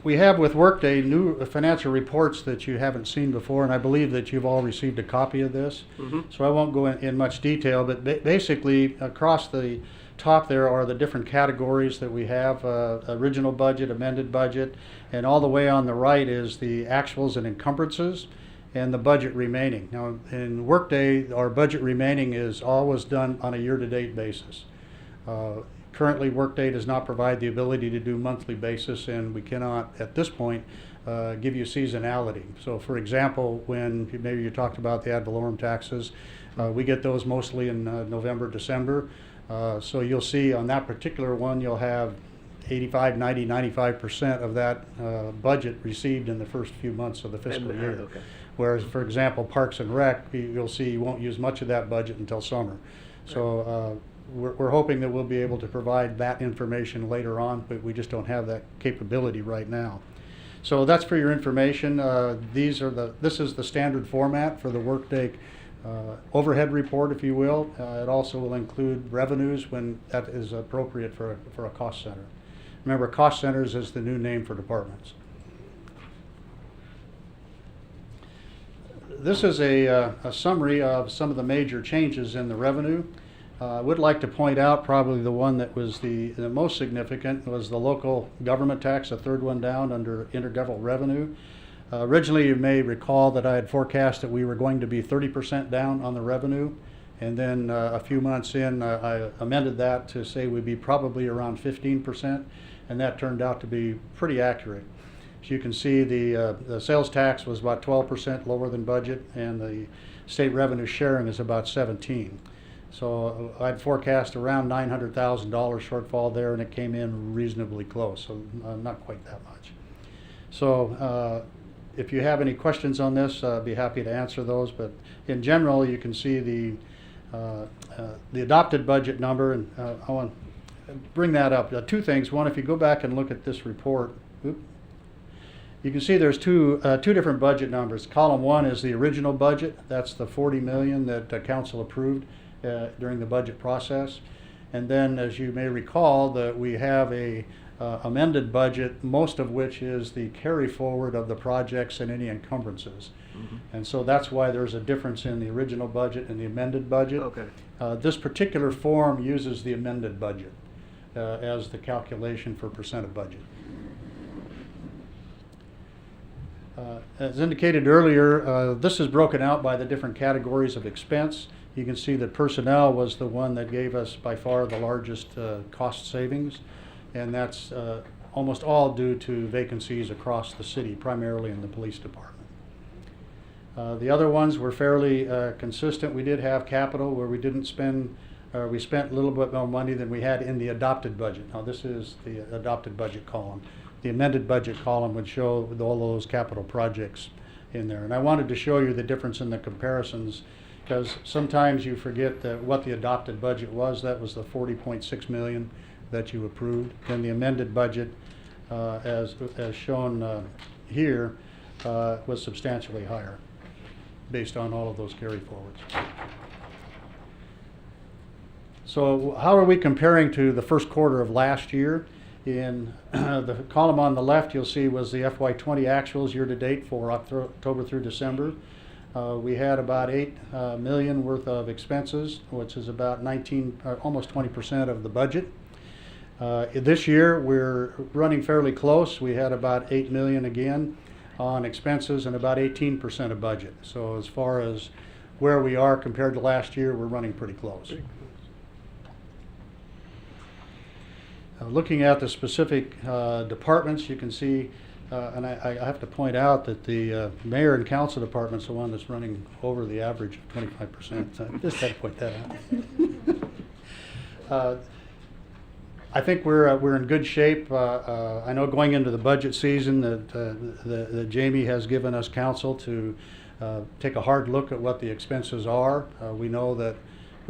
we have with Workday new financial reports that you haven't seen before, and I believe that you've all received a copy of this. Mm-hmm. So I won't go in much detail, but basically across the top there are the different categories that we have, original budget, amended budget, and all the way on the right is the actuals and encumbrances and the budget remaining. Now in Workday, our budget remaining is always done on a year-to-date basis. Currently, Workday does not provide the ability to do monthly basis, and we cannot, at this point, give you seasonality. So, for example, when maybe you talked about the ad valorem taxes, we get those mostly in November, December. So you'll see on that particular one, you'll have 85, 90, 95% of that budget received in the first few months of the fiscal year. Okay. Whereas, for example, Parks and Rec, you'll see you won't use much of that budget until summer. So we're hoping that we'll be able to provide that information later on, but we just don't have that capability right now. So that's for your information. This is the standard format for the Workday overhead report, if you will. It also will include revenues when that is appropriate for a cost center. Remember, cost centers is the new name for departments. This is a summary of some of the major changes in the revenue. I would like to point out probably the one that was the most significant was the local government tax, the third one down under intergovernmental revenue. Originally, you may recall that I had forecast that we were going to be 30% down on the revenue, and then a few months in, I amended that to say we'd be probably around 15%, and that turned out to be pretty accurate. As you can see, the sales tax was about 12% lower than budget, and the state revenue sharing is about 17%. So I'd forecast around $900,000 shortfall there, and it came in reasonably close, so not quite that much. So if you have any questions on this, I'd be happy to answer those. But in general, you can see the adopted budget number, and I want to bring that up. Two things. One, if you go back and look at this report, you can see there's two different budget numbers. Column 1 is the original budget. That's the $40 million that council approved during the budget process. And then, as you may recall, that we have a amended budget, most of which is the carry forward of the projects and any encumbrances. Mm-hmm. And so that's why there's a difference in the original budget and the amended budget. Okay. This particular form uses the amended budget as the calculation for percent of budget. As indicated earlier, this is broken out by the different categories of expense. You can see that personnel was the one that gave us by far the largest cost savings, and that's almost all due to vacancies across the city, primarily in the police department. The other ones were fairly consistent. We did have capital where we didn't spend, we spent a little bit more money than we had in the adopted budget. Now this is the adopted budget column. The amended budget column would show all those capital projects in there. And I wanted to show you the difference in the comparisons, because sometimes you forget that what the adopted budget was. That was the $40.6 million that you approved. And the amended budget, as shown here, was substantially higher based on all of those carry forwards. So how are we comparing to the first quarter of last year? In the column on the left, you'll see was the FY20 actuals year to date for October through December. We had about $8 million worth of expenses, which is about 19, almost 20% of the budget. This year, we're running fairly close. We had about $8 million again on expenses and about 18% of budget. So as far as where we are compared to last year, we're running pretty close. Looking at the specific departments, you can see, and I have to point out that the mayor and council department's the one that's running over the average of 25%. So I just had to point that out. I think we're in good shape. I know going into the budget season that Jamie has given us counsel to take a hard look at what the expenses are. We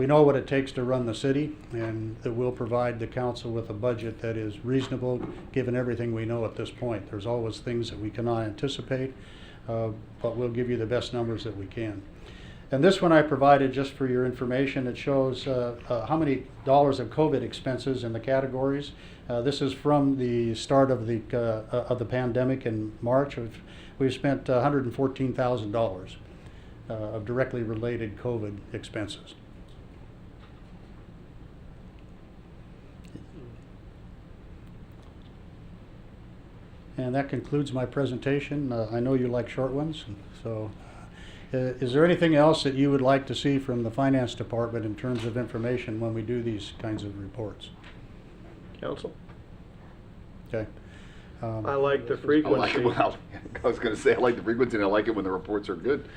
know what it takes to run the city, and that we'll provide the council with a budget that is reasonable given everything we know at this point. There's always things that we cannot anticipate, but we'll give you the best numbers that we can. And this one I provided just for your information. It shows how many dollars of COVID expenses in the categories. This is from the start of the pandemic in March. We've spent $114,000 of directly related COVID expenses. And that concludes my presentation. I know you like short ones, so is there anything else that you would like to see from the finance department in terms of information when we do these kinds of reports? Council? Okay. I like the I frequency. like it when I was going to say I like the frequency, and I like it when the reports are good.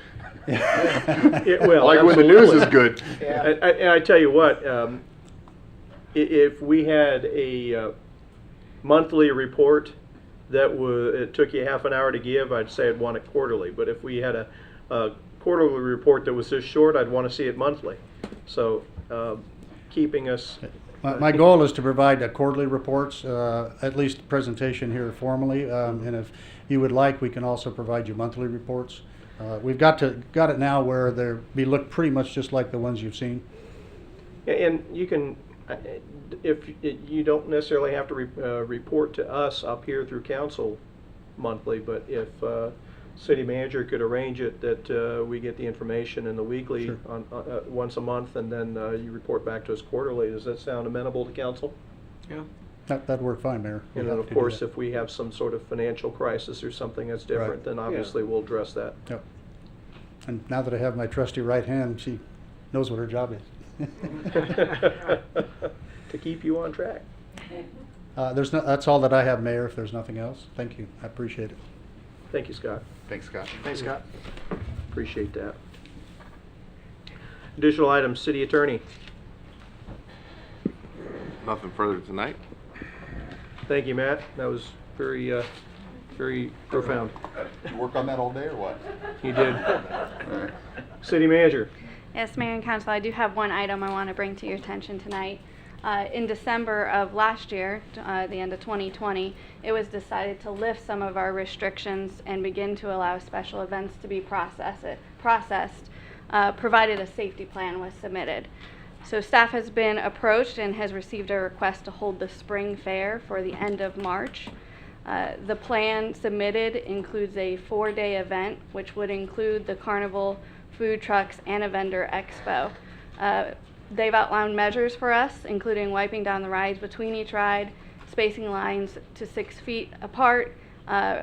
It will. I like it when the news is good. Yeah. And I tell you what, if we had a monthly report that it took you half an hour to give, I'd say I'd want it quarterly. But if we had a quarterly report that was this short, I'd want to see it monthly. So keeping us... My goal is to provide quarterly reports, at least presentation here formally. And if you would like, we can also provide you monthly reports. We've got it now where they look pretty much just like the ones you've seen. And you can... if you don't necessarily have to report to us up here through council monthly, but if city manager could arrange it that we get the information in the weekly Sure. on once a month, and then you report back to us quarterly. Does that sound amenable to council? Yeah. That'd work fine, Mayor. We're And then, happy of to do course, that. if we have some sort of financial crisis or something that's different, Right. then obviously we'll address that. Yep. And now that I have my trusty right hand, she knows what her job is. To keep you on track. That's all that I have, Mayor, if there's nothing else. Thank you. I appreciate it. Thank you, Scott. Thanks, Scott. Thanks, Scott. Appreciate that. Additional items, city attorney. Nothing further tonight. Thank you, Matt. That was very, very profound. You work on that all day or what? You did. City manager. Yes, Mayor and Council, I do have one item I want to bring to your attention tonight. In December of last year, the end of 2020, it was decided to lift some of our restrictions and begin to allow special events to be processed, provided a safety plan was submitted. So staff has been approached and has received a request to hold the spring fair for the end of March. The plan submitted includes a 4-day event, which would include the carnival, food trucks, and a vendor expo. They've outlined measures for us, including wiping down the rides between each ride, spacing lines to 6 feet apart,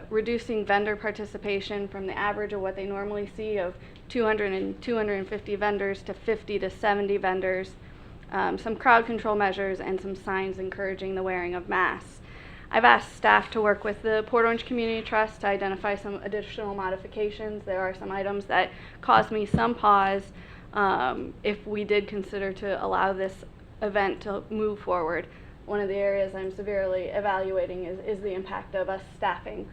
reducing vendor participation from the average of what they normally see of 200 and 250 vendors to 50 to 70 vendors, some crowd control measures, and some signs encouraging the wearing of masks. I've asked staff to work with the Port Orange Community Trust to identify some additional modifications. There are some items that caused me some pause if we did consider to allow this event to move forward. One of the areas I'm severely evaluating is the impact of us staffing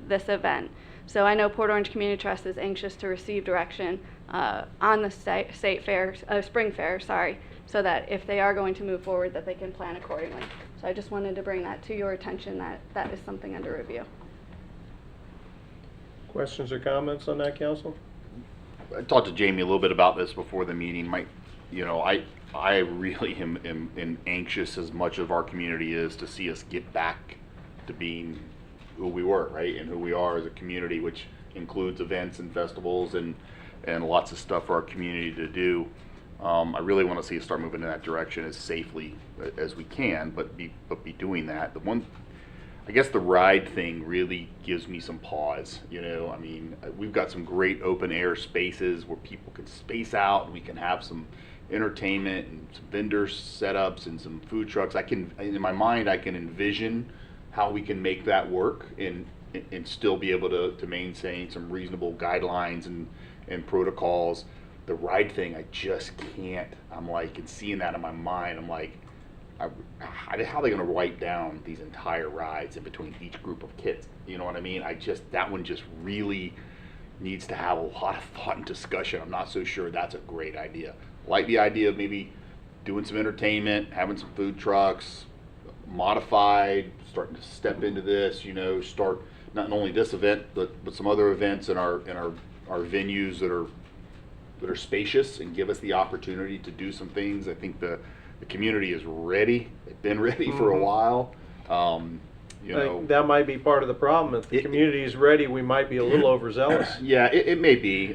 this event. So I know Port Orange Community Trust is anxious to receive direction on the state fair, spring fair, so that if they are going to move forward, that they can plan accordingly. So I just wanted to bring that to your attention, that that is something under review. Questions or comments on that, council? I talked to Jamie a little bit about this before the meeting. I really am anxious, as much of our community is, to see us get back to being who we were, right? And who we are as a community, which includes events and festivals and lots of stuff for our community to do. I really want to see us start moving in that direction as safely as we can, but be doing that. I guess the ride thing really gives me some pause. I mean, we've got some great open air spaces where people can space out and we can have some entertainment and some vendor setups and some food trucks. In my mind, I can envision how we can make that work and still be able to maintain some reasonable guidelines and protocols. The ride thing, I just can't. I'm like, and seeing that in my mind, I'm like, how are they going to write down these entire rides in between each group of kids? You know what I mean? That one just really needs to have a lot of thought and discussion. I'm not so sure that's a great idea. Like the idea of maybe doing some entertainment, having some food trucks, modified, starting to step into this, start not only this event, but some other events in our venues that are spacious and give us the opportunity to do some things. I think the community is ready. They've been ready for a while. That might be part of the problem. If the community is ready, we might be a little overzealous. Yeah, it may be.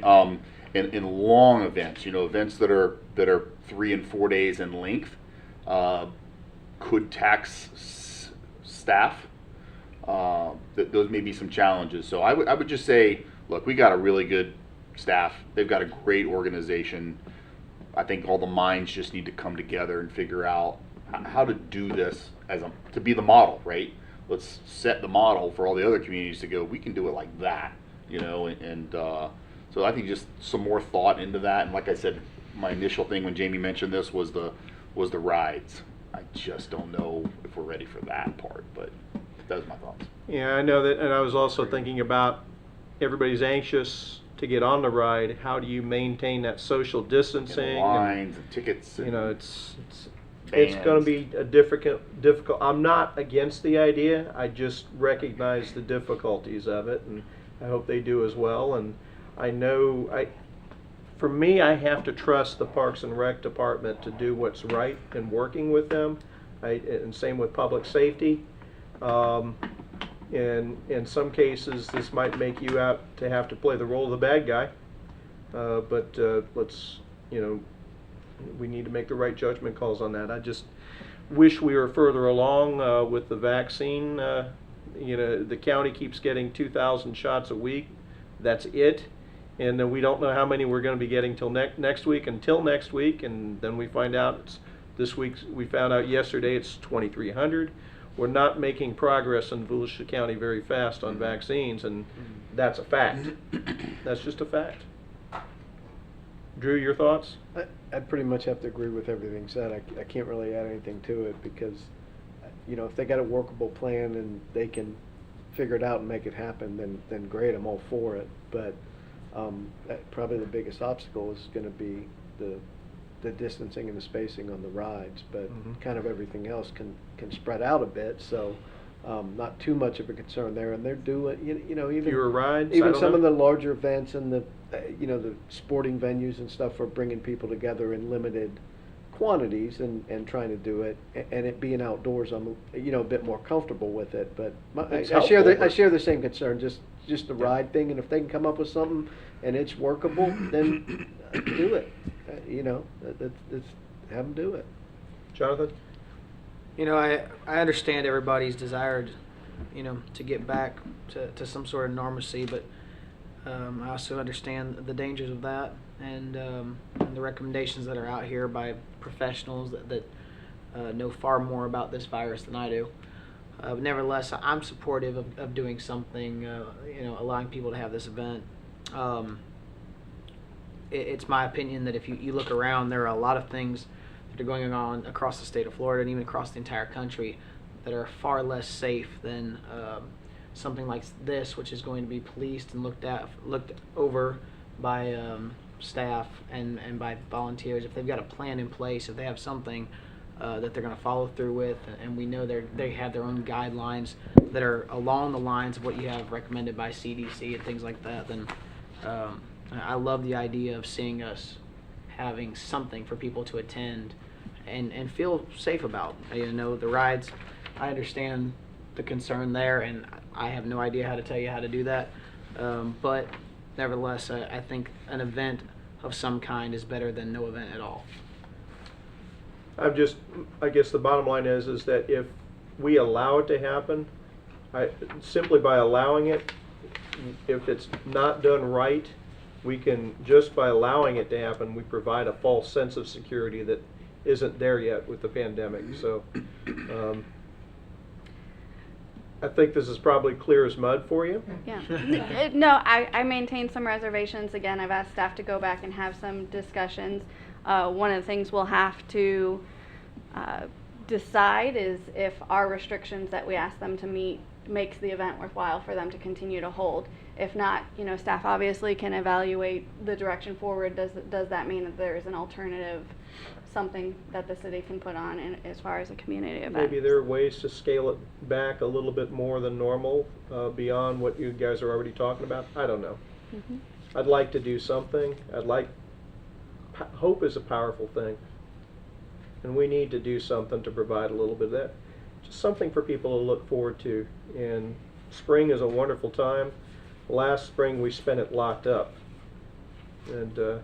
In long events, events that are 3 and 4 days in length, could tax staff. Those may be some challenges. So I would just say, look, we got a really good staff. They've got a great organization. I think all the minds just need to come together and figure out how to do this to be the model, right? Let's set the model for all the other communities to go, we can do it like that, so I think just some more thought into that. And like I said, my initial thing when Jamie mentioned this was the rides. I just don't know if we're ready for that part, but those are my thoughts. Yeah, I know that, and I was also thinking about everybody's anxious to get on the ride. How do you maintain that social distancing? And lines and tickets. And it's going to be a difficult. I'm not against the idea. I just recognize the difficulties of it, and I hope they do as well. And for me, I have to trust the Parks and Rec department to do what's right in working with them. And same with public safety. And in some cases, this might make you out to have to play the role of the bad guy. But let's, we need to make the right judgment calls on that. I just wish we were further along with the vaccine. The county keeps getting 2,000 shots a week. That's it. And then we don't know how many we're going to be getting till next week, until next week. And then we find out it's this week. We found out yesterday it's 2,300. We're not making progress in Volusia County very fast on vaccines, and that's a fact. That's just a fact. Drew, your thoughts? I'd pretty much have to agree with everything said. I can't really add anything to it because, if they got a workable plan and they can figure it out and make it happen, then great, I'm all for it. But probably the biggest obstacle is going to be the distancing and the spacing on the rides, but kind of everything else can spread out a bit, so not too much of a concern there. And they're doing, even Fewer rides? even some of the larger events and the the sporting venues and stuff are bringing people together in limited quantities and trying to do it, and it being outdoors, I'm a bit more comfortable with it. But I share the same concern, just the ride thing, and if they can come up with something and it's workable, then do it. Let's have them do it. Jonathan? I understand everybody's desire, to get back to some sort of normalcy, but I also understand the dangers of that and the recommendations that are out here by professionals that know far more about this virus than I do. But nevertheless, I'm supportive of doing something, allowing people to have this event. It's my opinion that if you look around, there are a lot of things that are going on across the state of Florida and even across the entire country that are far less safe than something like this, which is going to be policed and looked over by staff and by volunteers. If they've got a plan in place, if they have something that they're going to follow through with, and we know they have their own guidelines that are along the lines of what you have recommended by CDC and things like that, then I love the idea of seeing us having something for people to attend and feel safe about. The rides, I understand the concern there, and I have no idea how to tell you how to do that. But nevertheless, I think an event of some kind is better than no event at all. I guess the bottom line is that if we allow it to happen, simply by allowing it, if it's not done right, we can, just by allowing it to happen, we provide a false sense of security that isn't there yet with the pandemic. So I think this is probably clear as mud for you. Yeah. No, I maintain some reservations. Again, I've asked staff to go back and have some discussions. One of the things we'll have to decide is if our restrictions that we ask them to meet makes the event worthwhile for them to continue to hold. If not, staff obviously can evaluate the direction forward. Does that mean that there is an alternative, something that the city can put on as far as a community event? Maybe there are ways to scale it back a little bit more than normal, beyond what you guys are already talking about. I don't know. I'd like to do something. Hope is a powerful thing, and we need to do something to provide a little bit of that. Just something for people to look forward to. And spring is a wonderful time. Last spring we spent it locked up, and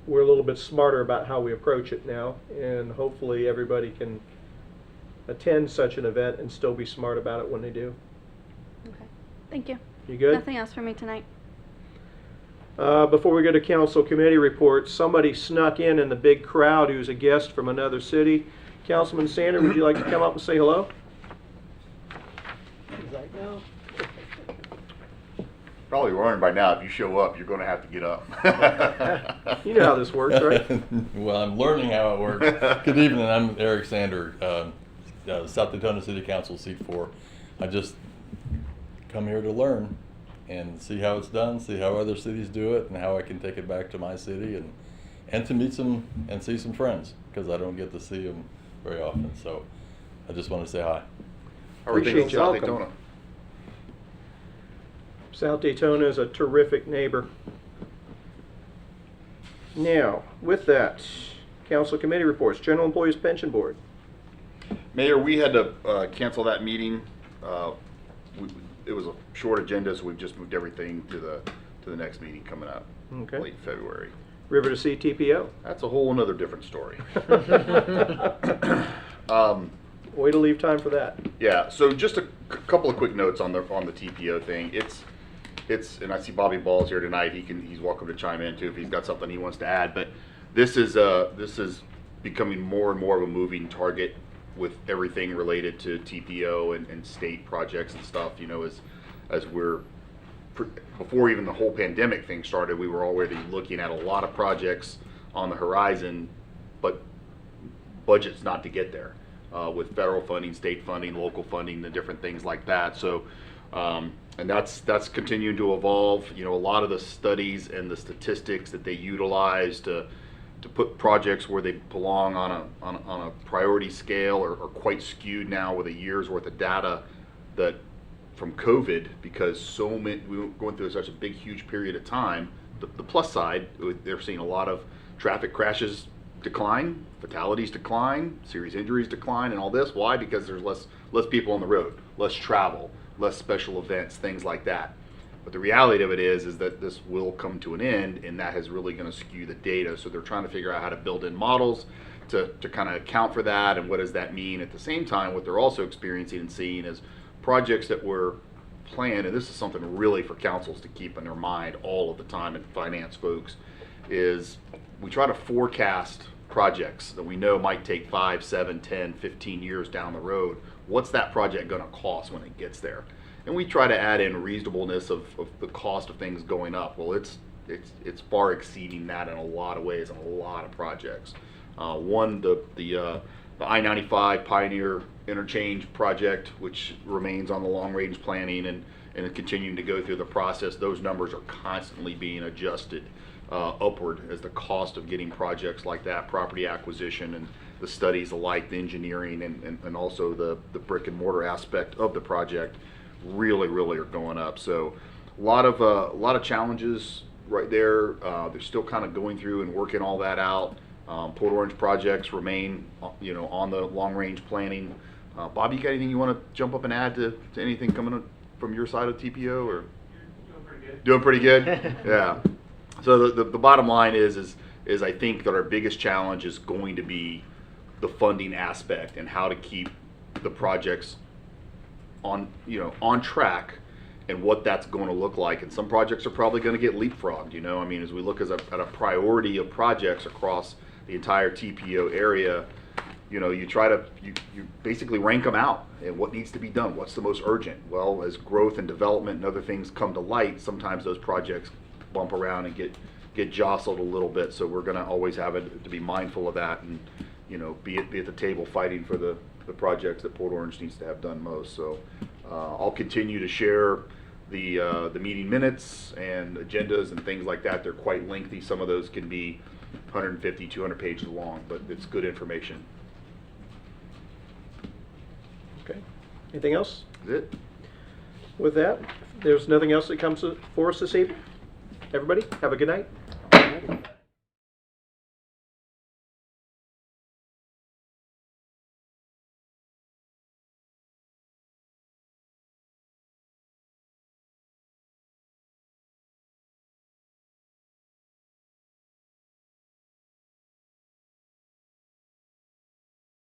we're a little bit smarter about how we approach it now, and hopefully everybody can attend such an event and still be smart about it when they do. Okay. Thank you. You good? Nothing else for me tonight. Before we go to council committee reports, somebody snuck in the big crowd who's a guest from another city. Councilman Sander, would you like to come up and say hello? No. Probably learned by now, if you show up, you're going to have to get up. You know how this works, right? Well, I'm learning how it works. Good evening, I'm Eric Sander, South Daytona City Council, seat 4. I just come here to learn and see how it's done, see how other cities do it, and how I can take it back to my city and to meet some and see some friends, because I don't get to see them very often. So I just want to say hi. Appreciate you. South Daytona. South Daytona is a terrific neighbor. Now, with that, council committee reports. General Employees Pension Board. Mayor, we had to cancel that meeting it was a short agenda, so we've just moved everything to the next meeting coming up, Okay. late February. River to Sea TPO. That's a whole another different story. Way to leave time for that. Yeah, so just a couple of quick notes on the TPO thing. It's and I see Bobby Ball's here tonight. He's welcome to chime in too if he's got something he wants to add. But this is becoming more and more of a moving target with everything related to TPO and state projects and stuff. You know, as we're before even the whole pandemic thing started, we were already looking at a lot of projects on the horizon, but budgets not to get there. With federal funding, state funding, local funding, the different things like that. So, and that's continuing to evolve. You know, a lot of the studies and the statistics that they utilize to put projects where they belong on a priority scale are quite skewed now with a year's worth of data that from COVID, because so many we were going through such a big, huge period of time. The plus side, they're seeing a lot of traffic crashes decline, fatalities decline, serious injuries decline, and all this. Why? Because there's less people on the road, less travel, less special events, things like that. But the reality of it is that this will come to an end, and that is really going to skew the data. So they're trying to figure out how to build in models to kind of account for that, and what does that mean. At the same time, what they're also experiencing and seeing is projects that were planned, and this is something really for councils to keep in their mind all of the time, and finance folks, is we try to forecast projects that we know might take 5, 7, 10, 15 years down the road. What's that project going to cost when it gets there? And we try to add in reasonableness of the cost of things going up. Well, it's far exceeding that in a lot of ways on a lot of projects. One, the I-95 Pioneer Interchange project, which remains on the long-range planning and continuing to go through the process. Those numbers are constantly being adjusted upward as the cost of getting projects like that, property acquisition and the studies alike, the engineering and also the brick and mortar aspect of the project really are going up. So a lot of challenges right there. They're still kind of going through and working all that out. Port Orange projects remain, on the long-range planning. Bob, you got anything you want to jump up and add to anything coming from your side of TPO? Or doing pretty good? Yeah. So the bottom line is I think that our biggest challenge is going to be the funding aspect and how to keep the projects on track, and what that's going to look like. And some projects are probably going to get leapfrogged. I mean, as we look at a priority of projects across the entire TPO area, you basically rank them out and what needs to be done. What's the most urgent? Well, as growth and development and other things come to light, sometimes those projects bump around and get jostled a little bit. So we're going to always have it to be mindful of that, and be at the table fighting for the projects that Port Orange needs to have done most. So I'll continue to share the meeting minutes and agendas and things like that. They're quite lengthy. Some of those can be 150, 200 pages long, but it's good information. Okay. Anything else? That's it. With that, there's nothing else that comes for us this evening. Everybody, have a good night.